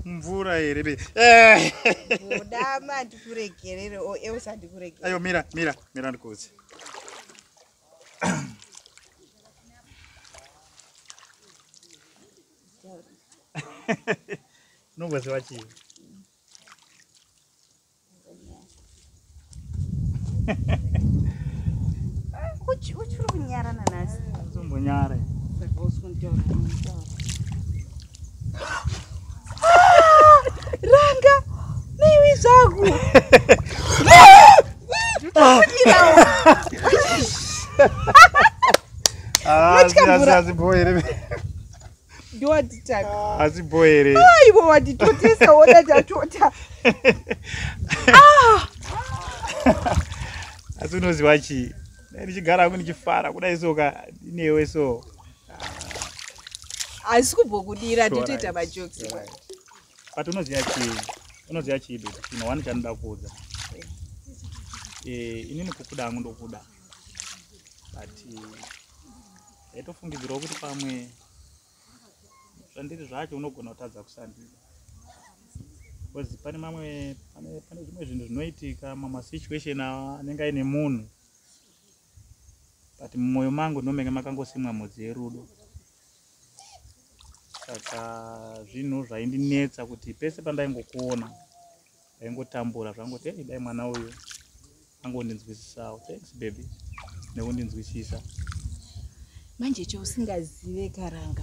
Mvura here. Bodama ndikuregerere o eusa ndikuregerere. Ayo mira ndikuzi. Nobody watching. Uchuri kunyara nanasi. Zombonyara. Ranga, niwi zangu. Aziboyere. Ndotitaka. Aziboyere. Aibo waditotesa woda tatota. Asunoziva chi. Ndichigara hangu ndichifara kudai soka newe so. Asikubhokudira nditoita majokes. But unoziya chido chino wani chanoda kuudza. Inini kukuda hangu ndokuda. But yaitofungidzirawo kuti pamwe zvandiri zvacho unogona kutadza kusandira. Because pane zvimwe zvinhu zvinoitika situation anenge aine munhu. But mumwoyo mangu ndomenge makangosimwa mudzi yerudo. Saka zvinhu zvaindinetsa kuti pese pandaingokuona ndaingotambura zvangoti dai mwana uyu angondinzwisisawo. Thanks baby nekundinzwisisa. Manje chausingazive Karanga.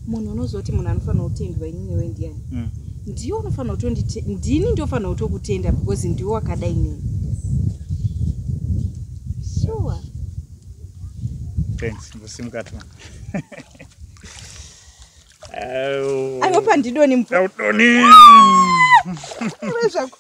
Munhu unozoti munhu anofanira kutendwa inini newe ndiani? Ndiye unofanira kutonditenda. Ndini ndofanira kutokutenda because ndiwe wakadai nini. Sure. Thanks, Musimukatwa. I hope ndidoni mfu. Udoni. Wezvako.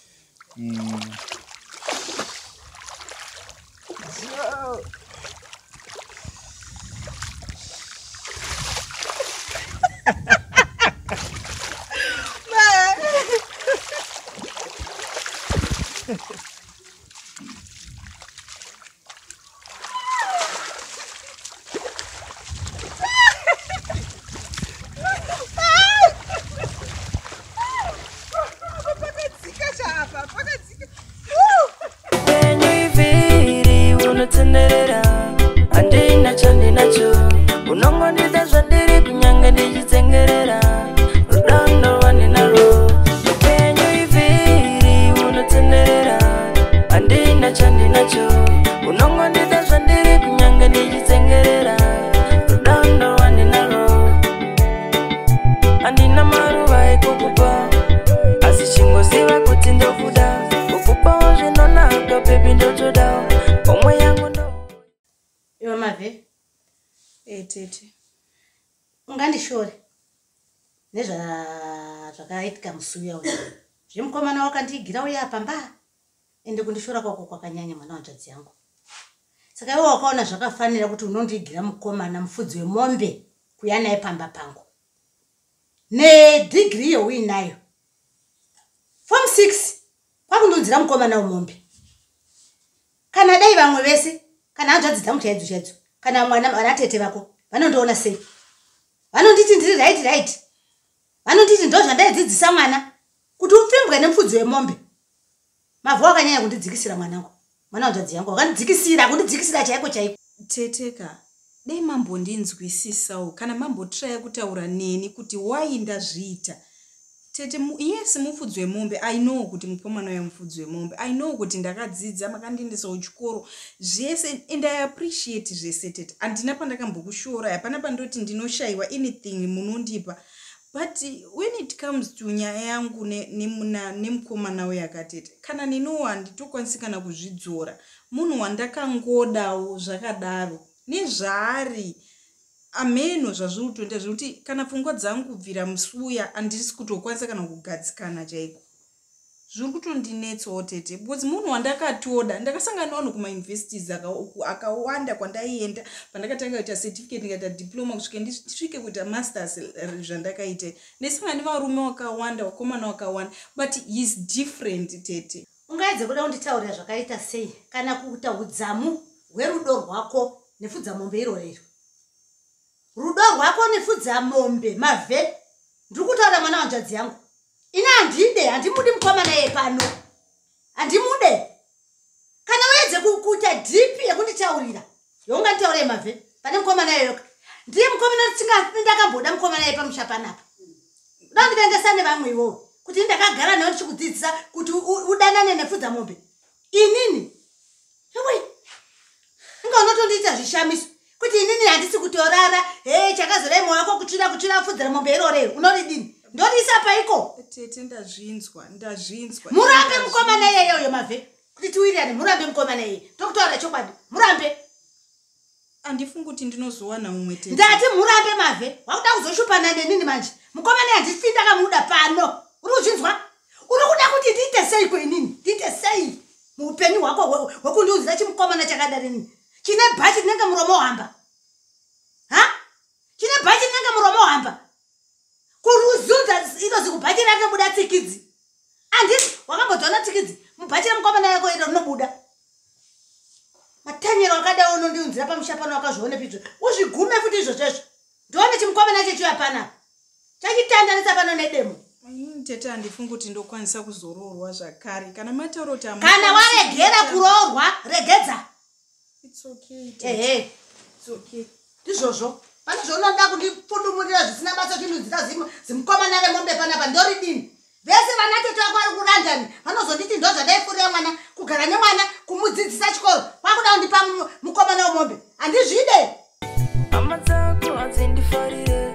Ungandishore zvakaitika musuya uyu. Zvemukomana wakandigira uya pamba ende kundishora kwako kwakanyanya mwana wanjadzi yangu. Saka iwe wakaona zvakafanira kuti unondigira mukomana mufudzi wemombe kuya naye pamba pangu. Degree yo uinayo. Form 6 kwakundonzira mukomana wemombe. Kana dai vamwe vese kana hanzvadzi dzangu chaidzochadzo kana mwana vanatete vako vanondoona sei? Vanonditi ndiri right. Vanonditi ndo zvandaidzidzisa mwana kuti upfimbwe nemufudzi wemombe. Mavhu akanyanya kundidzikisira mwanangu. Mwana wanjadzi yangu kundidzikisira chaiko. Teteka, dai mambondinzwisisawo kana mambotraya kutaura neni kuti why ndazviita. Tete, yes mufudzi wemombe. I know kuti mukomana uyu mufudzi wemombe. I know kuti ndakadzidza makandiendesa kuchikoro. Zvese and I appreciate zvese tete. Andina pandakambokushora, hapana pandoti ndinoshayiwa anything munondipa. but when it comes to nyaya yangu nemukomana weyakatete kana ninowa nditokwanisi kana kuzvidzora munhu wandakangodawo zvakadaro nezvaari ameno zvazviri kutoita zvekuti kana pfungwa dzangu kubvira musi uya handisi kutokwanisa kana kugadzikana chaiko zviri kutondinetsawo tete because munhu wandakatoda ndakasangana vanhu kumauniversities akawanda kwandaienda pandakatanga kuita certificate ndikaita diploma kusvika ndisvike kuita masters zvandakaita ndisangana nevarume wakawanda vakomana wakawanda but heis different tete. Ungaedze kuda kunditaurira zvakaita sei kana kuita udzamu hwerudo rwako nepfudzamombe irorero rudo rwako nepfudzamombe mavhe ndiri kutaura mwana wanjadzi yangu ina handimudi mukomana iye pano handimude kana uedze kuita dhipi yekunditaurira younganditaurire mavhe pane mukomana iyoyoka ndiye mukomana ndakamboda mukomana iye pamusha panapa ndandivengesa nevamwe iwowo kuti ndakagara nawo ndichikudzidzisa kuti udanane nepfudzamombe inini ewe inga unotondiita zvishamiso kuti inini handisi kutorara chakazoremo wako kutsvira pfudzamombe irorero unoridini ndorisa paiko tete ndazvinzwa murambe mukomana iyeyoyo mavhe kuti tiwirirane murambe mukomana iye tokutaura chokwadi murambe handifungi kuti ndinozowana umwe tete ndati murambe mavhe wakuda kuzoshupana nenini manje mukomana handisi ndakamuda pano uri kuzvinzwa uri kuda kuti ndiite sei kwenini ndiite sei muupenyu hwako hwekundiudzira chimukomana chakadarini chine bhachi rinenge muromo wahamba chine bhachi rinenge muromo wahamba kuruzunza inozi kubhachi rinobuda tsikidzi anditi wakambodzona tsikidzi mubhachi remukomana yako iro rinobuda matanyero akada unondiunzira pamusha pano wakazvione pizvo uzvigume futi izvozvezvo ndione chimukomana chechiya panapa chachitandanisa pano nedemo tete handifungi kuti ndokwanisa kuzoroorwa zvakare kana matauro kuti kana waregera kuroorwa regedza it's okay it's okay ndizvozvo pane zvaunoda kundipfundumurira zvisina basa chindudzira zimukomana remombe panapa ndoridini vese vanatete vako vari kurandani vanozonditi ndo zvadaifurira mwana kugara nemwana kumudzidzisa chikoro kwakuda kundipa mukomana wemombe handizvide hama dzako hadzindifarire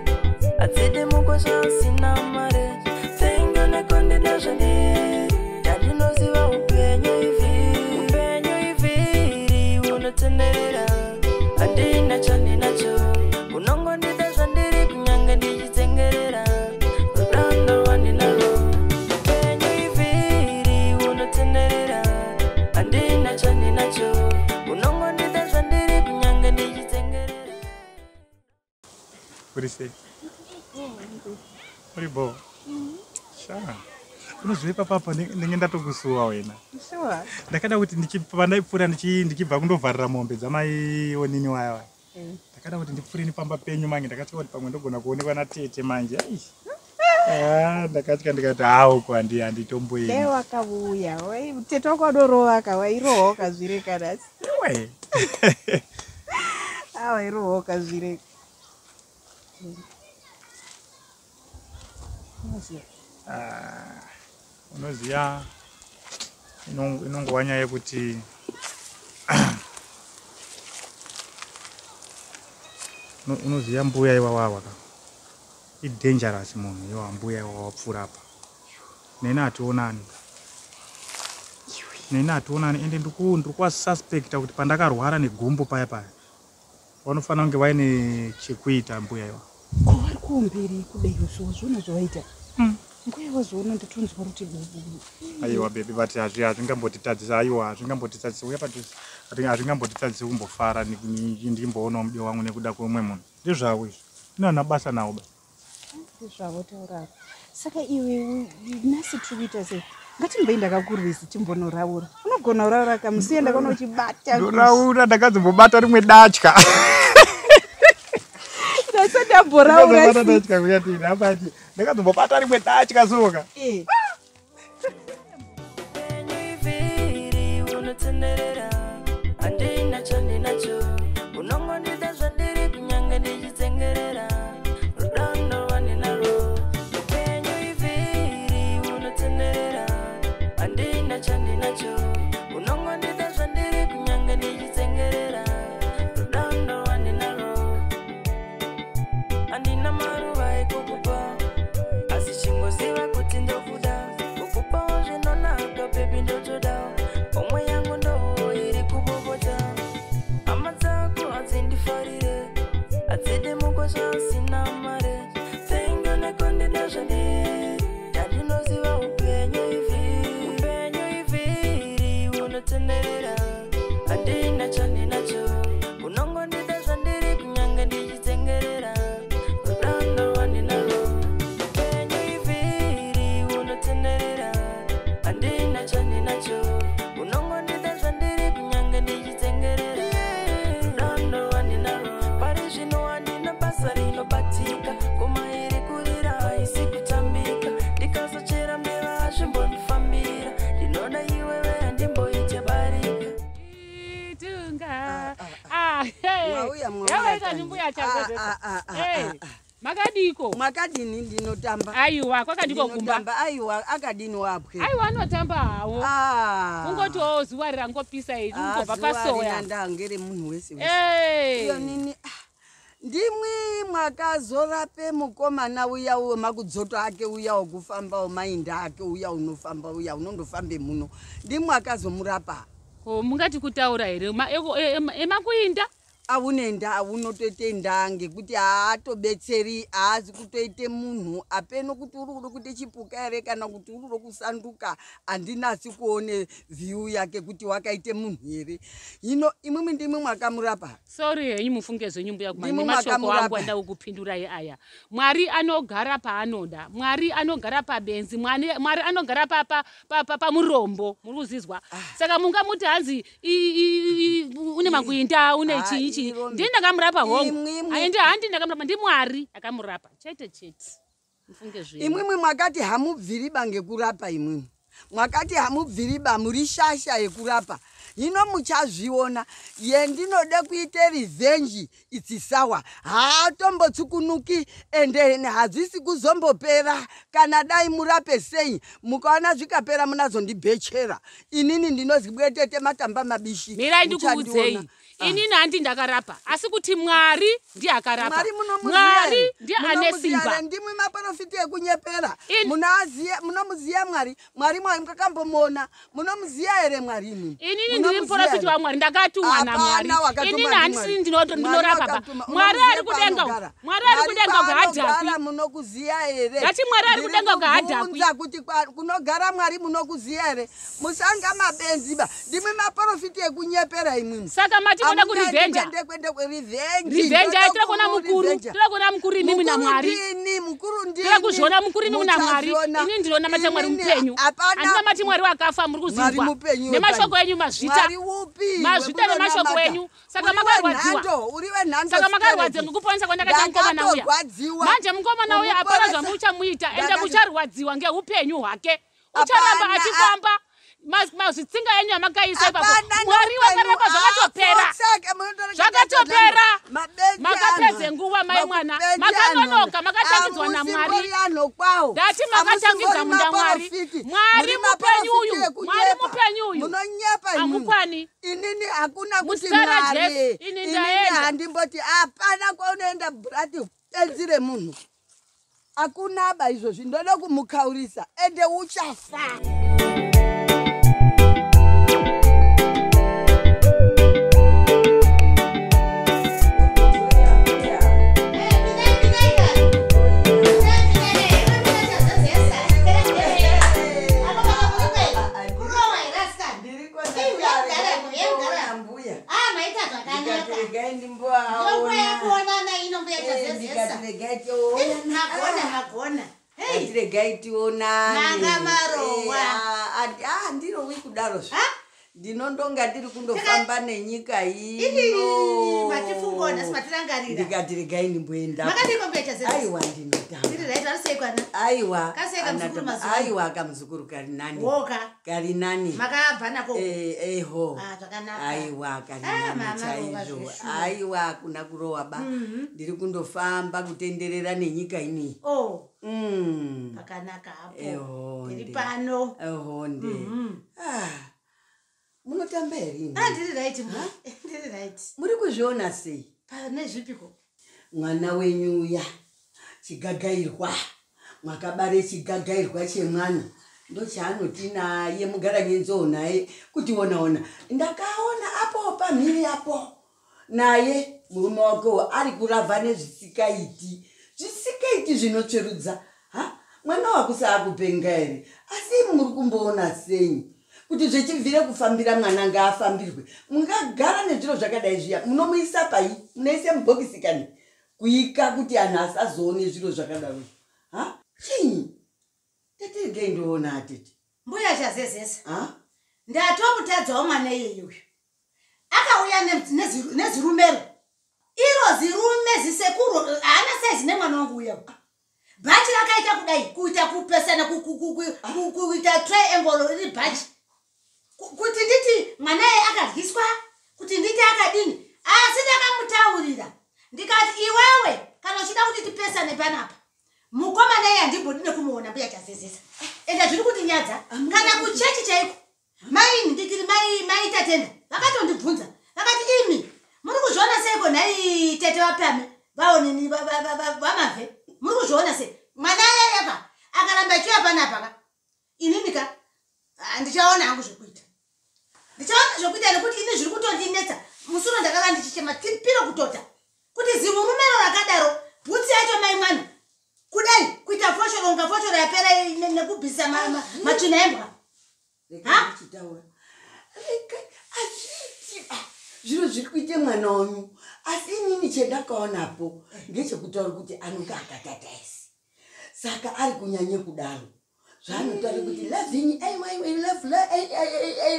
hadzidi mukosasina mare seingonekondida zvandiri handinoziva upenyu ivhiri unotenderera handina chandinacho unongondida zvandiri kunyanga ndichitsengerera rurando rwandinaro upenyu ivhiri unotenderera handina chandinacho unongondida zvandiri kunyanga ndichitsengerera. Uri sei? Uri bo? Sha. Unozvipa papa ndenge ndatokusuwa wena. sure Ndakada kuti ndaipfuura ndichibva kundovharira mombe dzamai onini waya. Ndakada kuti ndipfuure nepamba penyu mange ndakatya kuti pamwe ndogona kuonekwa natete manje. Ndakatya ndikati hawo kwandi handitomboeni. Leo wakauya, tete wako adoroka wairohoka zvireka dasi. Ewe. Wairohoka zvireka. Unoziya inongova nyaya yekuti unoziya mbuya iwawawa idangerous munhu iwa mbuya iwawa wapfuura apa neni hationani ende ndiri kuwasuspecta kuti pandakarwara negumbo paya vanofanira kunge vaine chekuita mbuya iwa Kuvari kumberi kudeyo zvozvona zvawaita. Nguya wazoona ndatonzwa kuti aiwa baby but hazvingambotitadzisa aiwa hazvingambotitadzisa uya padhuze hazvingambotitadzisa kumbofara ndimboona mudiwa wangu nekuda kweumwe munhu ndezvavo izvo inoana basa nawo zvavo taurava. Saka iwe nhasi tikuita sei? Ngatimbei ndakakurwisa timbonoraura. Unogona kuraura kamusiya ndakaona uchibata. ndoraura ndakazombobata rimwe datya ndakazombobata rimwe datya soka unotenderera handina chandinacho unongondida zvandiri kunyanga ndichitsengerera rurando rwandinaro upenyu ivhiri unotenderera handina chandinacho unongondida zvandiri kunyanga ndichitsengerera rurando rwandinaro handina maruva ekukupa Makadiko. Makadini ndinotamba. Aiwa, kwakandiko kumba. Aiwa, akadini wapwe. Aiwa anotamba hawo. Ungoto zuwa rangopisa iri ungobva pasoya. Ndangere munhu wese. Iyo nini ndimwi mwakazorape mukomana uya makudzoto ake uya okufamba mainda ake uya unofamba uya unondofambe muno ndimwi akazomurapa. Mungati kutaura here emakuinda aunenda aunotoitenda ngekuti haatobetseri haazi kutoite munhu apeno kuti uri kuda kuite chipuka here kana kuti uri kuda kusanduka handinasi kuone vhiyu yake kuti wakaite munhu here. Hino imwimwi ndimwi mwakamurapa. Sorry henyu mufunge zvenyumba yakumani mashoko angu anda ukupindurai aya. Mwari anogara paanoda. Mwari anogara pabenzi. Mwari anogara pamurombo. Muruzizwa. Saka munga muti hanzi une makuinda une chichi. Ndini ndakamurapa hongu. Aende handi ndakamurapa ndi Mwari akamurapa. Chete. Mufunge zvenyu. Imwimwi mwakati hamubviriba ngekurapa imwimwi. Mwakati hamubviriba muri shasha yekurapa. Hino muchazviona yendinode kuite revenge itsisawa haatombotsikunuki ende hazvisi kuzombopera kana dai murape sei mukaona zvikapera munazondibhechera inini ndinozibwetete matamba mabishi. Mirai ndikuudzei inini handi ndakarapa asi kuti Mwari ndiye akarapa. Mwari ndiye ane simba. Ndimwi maprofiti ekunyepera. Munomuziya Mwari. Mwari mwakambomuona. Munomuziya here Mwari imwi. Inini ndiri muprofiti waMwari ndakatumwa naMwari. Inini handisini ndinorapa. Mwari ari kudenga. Mwari ari kudenga kuhadhapi. Munokuziya here. Ngati Mwari ari kudenga kuhadhapi. Kuti kunogara Mwari munokuziya here. Musanga mabenziba. Ndimwi maprofiti ekunyepera imwi. Saka mati koda ku revenge. Revenge aitira kona mukuru. Tira kona mukuru imimi na Mwari. Mukuru ndini. Tira kuzvona mukuru imimi na Mwari. Inini ndinona mati Mwari mupenyu. Andina mati Mwari wakafa muri kuzizwa. Nemashoko enyu mazvita. Mazvita nemashoko enyu. Saka makarwadziwa. Saka makarwadziwa ngekuponesa kwandakaita mukomana uya. Manje mukomana uya apana zvamuchamuita ende mucharwadziwa ngeupenyu hwake. Ucharamba achifamba. Mazvitsinga enyu amakaisa ipapo. Mwari wakarapa zvakatopera. Zvakatopera. Makapedze nguva mai mwana. Makanonoka makatangidzwa naMwari. Ndati makatangidza munda Mwari. Mwari mupenyu uyu. Mwari mupenyu uyu. Amukwani. Inini hakuna kuti Mwari. Inini handimboti apana kwaunoenda brati enzire munhu. Hakuna aba izvozvi ndoda kumukaurisa ende uchafa. Ndiro wikudaro ndinondonga ndiri kundofamba nenyika ino ndikati regai ndimboenda aiwa ndinotamba aiwa kamuzukuru kari nani eho aiwa kari nani chaizvo aiwa kuna kurowa ba ndiri kundofamba kutenderera nenyika ini pakanaka hapo ndiri pano nde munotamba here ndiri right muri kuzviona sei pane zvipiko mwana wenyu uya chigagairwa mwakabare chigagairwa chemwana ndo chaanoti naye mugara nyenzo naye kuti ona ndakaona apo pamhiri apo naye murume wake ari kuravha nezvisikaiti zvinotsverudza mwana wakusa akupenga here asi muri kumboona sei kuti zvechibvire kufambira mwana ngaafambirwe mungagara nezviro zvakadai zviya munomuisa pai munoise mubhokisi kani kuika kuti anhu asazoone zviro zvakadaro chinyi tetirigei ndoona atete mbuya chazezesa ndatomutadzawo mwana iyeyoyo akauya nezirumero iro zirume zisekuru haana saizi nemwana wangu uya bhachi rakaita kudai kuita kupesana kuita triangle iri bhachi kuti nditi mwanaye akaryiswa kuti nditi akadini asi ndakamutaurira ndikati iwewe kana uchida kuti tipesane panapa mukoma naye handibodi nekumuona mbuya chazezesa ende zviri kuti nyadza kana kuchechi chaiko mai ndikiri mai tatenda vakatondibvunza vakati imi muri kuzviona seiko nhai tete wapame vaonini vamabve muri kuzviona sei mwana yayapa akaramba chiya panapa ininika ndichaona hangu zvekuita nekuti ini zviri kutondinetsa musoro ndakava ndichichema tipiro kutota kuti zivurumero rakadaro bhutsi yacho mai mwana kudai kuita foshoro unga foshoro yapera nekubvisa matsvina embwa zviro zviri kuite mwana wangu asi inini chendakaonapo ngechekutaura kuti anonga akatataisi saka ari kunyanye kudaro zvanotaura kuti loving I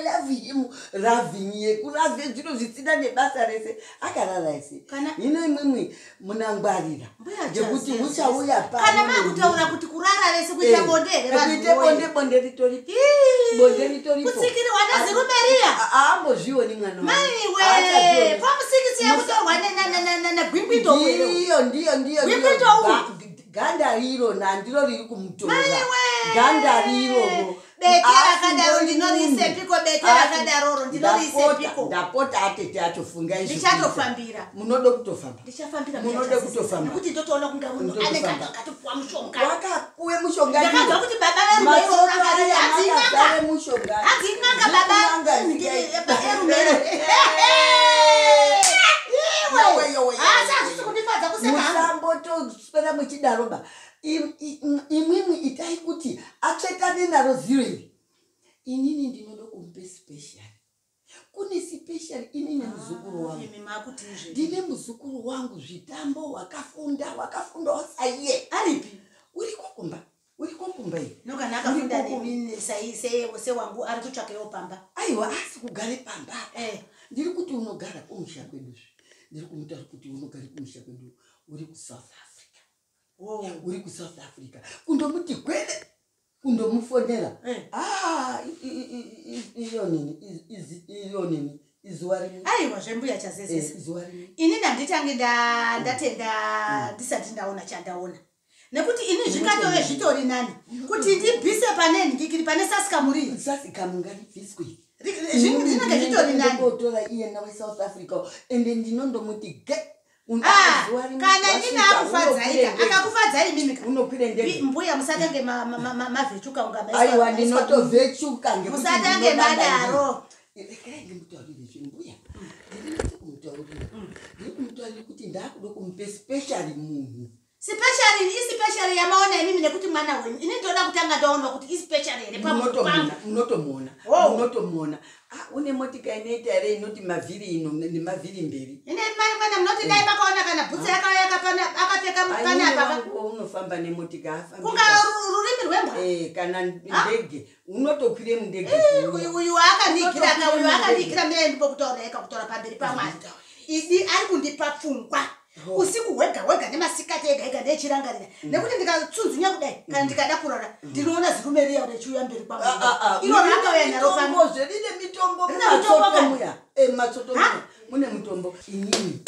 love him loving yekurave zviro zvisina nebasa rese akarara ese hino imwimwi munangwarira ngekuti uchauya kana makutaura kuti kurara rese kuita bonde ritoripo kusikiri wana zirumeria ambozvioni mwana maiwe pamusikisi yakutorwa negwingwindo ndiyo ganda riro nandiro riri kumutora ganda riro betera kadaro ndinorisepiko betera kadaroro ndinorisepiko ndapota atete atofunga izvo ndichatofambira munoda kutofamba ndichafambira munoda kutofamba kuti ndotoona kunga munhu anenge akatopuwa mushonga wakapuwe mushonga ndakazwa kuti baba veru vakari adzinganga mushonga adzinganga baba erumero musambotoswera muchidaroba imwimwi itai kuti atsvetane naro ziro iri inini ndinoda kumupe special kune special inini muzukuru wangu ndine muzukuru wangu zvitambo wakafundawo saiye aripi uri kwakumba iyi nokana akafunda nemine saise wangu ari kutsvakewo pamba aiwa asi kugare pamba ndiri kuti unogara kumusha kweduzvi ndiri kumutaura kuti unogara kumusha kwedu uri kuSouth Africa uri kuSouth Africa kundomuti gwede kundomufonera iyo nini izuwa rimwe aiwa zvembuya chazezesa ini ndanditange ndatenda ndisati ndaona chandaona nekuti ini zvikatove zvitori nani kuti ndibvise pane ndikiri pane sasikamuriri sasikamungandibviswe zvinenge zvitori nani kotora iyena weSouth Africa ende ndinondomuti kana nyine akufadzaika akakufadzai mimi unokwire ndege mbuya musatange mavhechuka unga aiwa ndinotovhechuka musatange madaro ndimutaurire zvembuya ndiri kuti ndakuda kumupe special munhu special yamaona imimi nekuti mwana wenyu ini ndoda kutanga ndaona kuti special here munotomuona une motika inoita here inoti mavhiri ino nemavhiri mberi ine mana munoti dai makaona kana bhutsi akapfeka panapa unofamba nemotika kunga rurimi rwembwa kana ndege unotokwire mundege uyu akandikira mira ndipokutaura eka kutora pamberi pamwana idi ari kundipa pfungwa usiku hwega nemasikati ega ndechirangarira nekuti ndikatsunzunya kudai kana ndikada kurara ndinoona zirumeria rechiuya mberi kwangu iro rakauya naro pamozve rine mitombo matsotomuya mune mutombo inini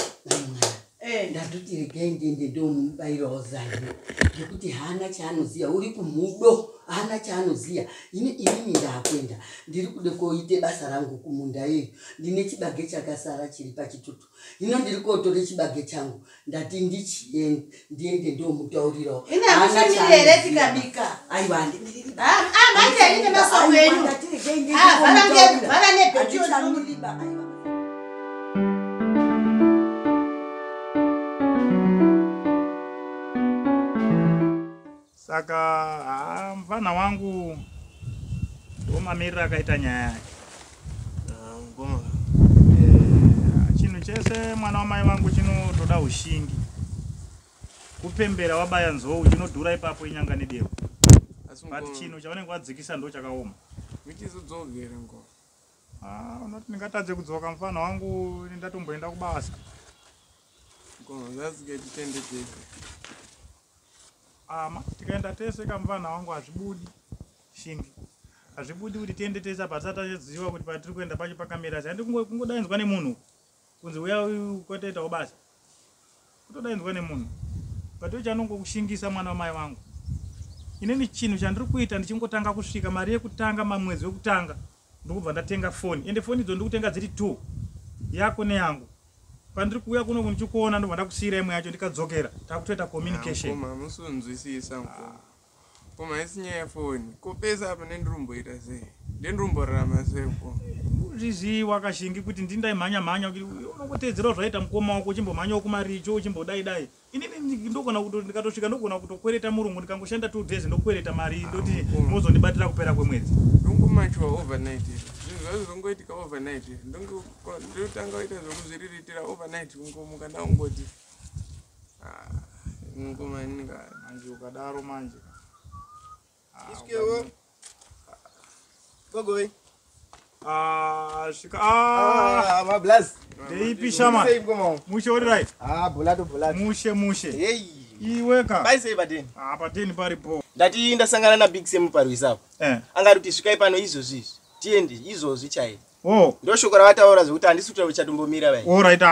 ndatoti regai ndiende ndomubayirawo zano ngekuti haana chaanoziya uri kumudo haana chaanoziya inini ndakwenda ndiri kude koite basa rangu kumunda iyo ndine chibage chakasara chiri pachitutu hino ndiri kotore chibage changu ndati ndiende ndomutaurirawo ine tikabika aiwa manje ine masoko enyu vana nebhetiyo nomuliba saka mvana wangu ndomamirira akaita nyaya yake chinhu chese mwana wamai vangu chinotoda ushingi kupembera wabaya nzou chinodhura ipapo inyanga nedevu but chinhu chavanenge vadzikisa ndo chakaoma unoti ndingatadze kudzoka mufana wangu ndatomboenda kubasa tikaenda tese kamufana wangu hazvibudi shingi hazvibudi kuti tiende tese apa tisati tachiziva kuti patiri kuenda pacho pakamira sei kungodainzwa nemunhu kunzi uya uyu kwatoitawo basa kutodaidzwa nemunhu but chanongokushingisa mwana wamai vangu inini chinhu chandiri kuita ndichingotanga kusvika mari yekutanga mamwedzi wekutanga ndokubva ndatenga foni ende foni idzo ndikutenga dziri 2 yako neyangu pandiri kuuya kuno kunichikuona ndobva ndakusiyira imwe yacho ndikadzokera takutoita communication musonzwisisa koma isinyaya foni kopesa apa nendirumboita sei ndendirumborarama seko zviziwa kashingi kuti ndindaimhanya kuti unongotedzerawo zvaita mukoma wako uchimbomhanyawo kumaricho uchimbodai inini ndogona kuti ndikatosvika ndogona kutokwereta murungu ndikangoshanda 2 days ndokwereta mari ndoti mozondibatira kupera kwemwedzi ndongomachiwa overnight zvazvizongoitika overnight ndotanga waita zvokuzviriritira overnight ungomuka ndaungoti ngomaninga manje ukadaro manje iskewo gogoi shika mablas ndeipisha ma mushe uri right bulato mushe hey iweka baisei pateni pateni paripo ndati ndasangana na big sam parwisapo angati kuti svikai pano izvozvi tiende izvozvi chaivo ndo shoko ravataura zvekuti handisi kutaura chatombomira vai alright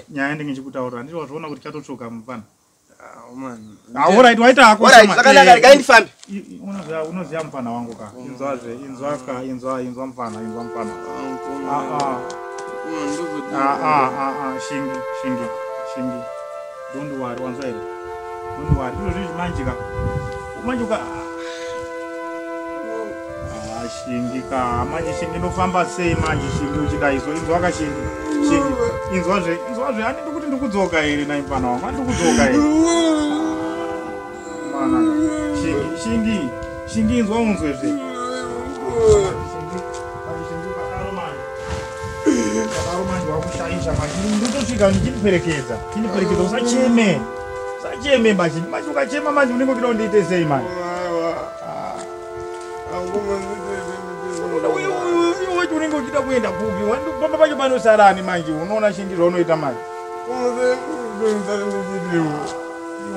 nyaya ndenge ndichikutaura ndizvazvoona kuti chatotsvoka mupana alright waita hako zvakanaka regai ndifambe unoziva mupana wangu ka inzwa mupana shingi don't worry wanzwa here don't worry izvozvi zvimanjika umanjika shingi ka manje shingi nofamba sei manje shingi uchidaiso inzwa ka shingi inzwazve handidi kuti ndikudzoka here nai mupana wangu handikudzoka here mana shingi inzwa unzwezve kadaro manje wakushaisha manje ndotosvika ndichiniperekedza usacheme manje ukachema manje unenge uchida kundiite sei manje iwe unenge uchida kuenda kupi pamba pacho panosarani manje unoona shingi zvaunoita manje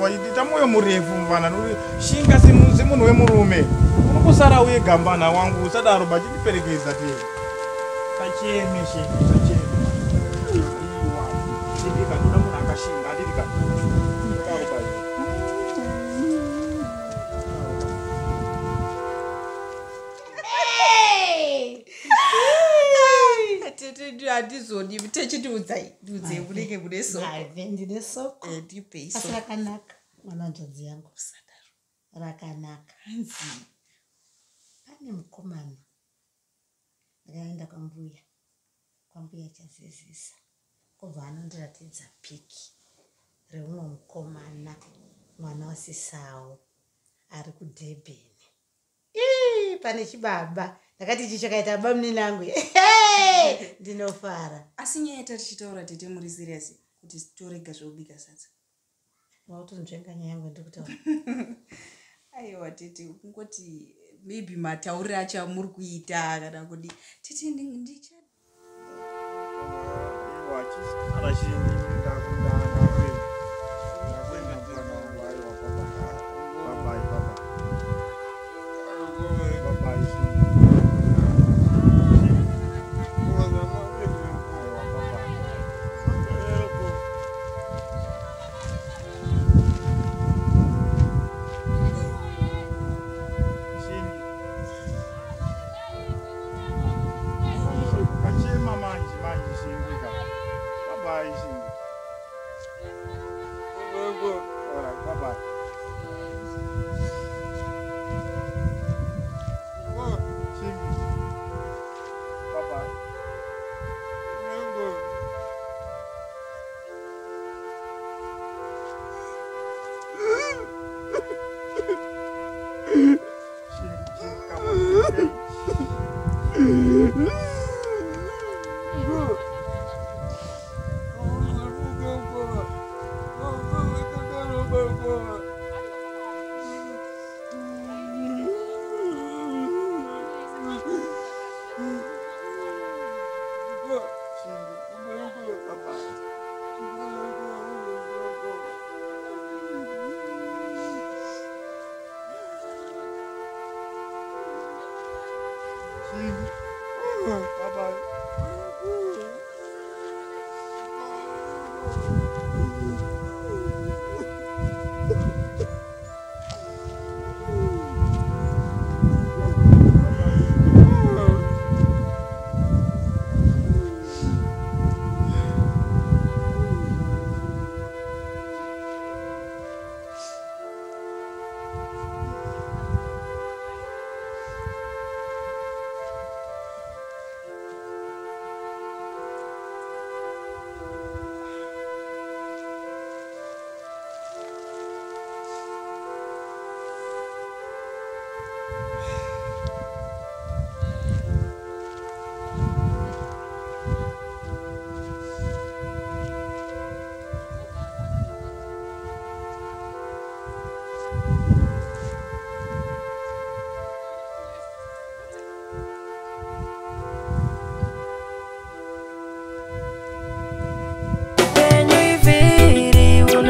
waita moyo murefu mvana shinga semunhu wemurume unokusara uye gambana wangu usadaro bachiniperekedza te sacheme sacheme shindika ndoda munhu akashinga handidika handizodi techitiudzai ndiudzei munenge mune ndine soko ndipei asi rakanaka mwana njodzi yangu sadaro rakanaka hanzi pane mukomana ndakaenda kwambuya chazezisa kubva anondiratidza piki reumwe mukomana mwana wasisawo ari kudhebheni pane chibaba ndakati ichi chakaita baba munini angu ndinofara asi nyaya tatichitaura tete muri serious kuti torega zvaubika sadza wautonzvenga nyaya yangu ndikutaura aiwa tete kungoti maybe matauriro acho amuri kuita kana kuti tete ndicha Bye-bye.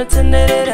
ndinotenderera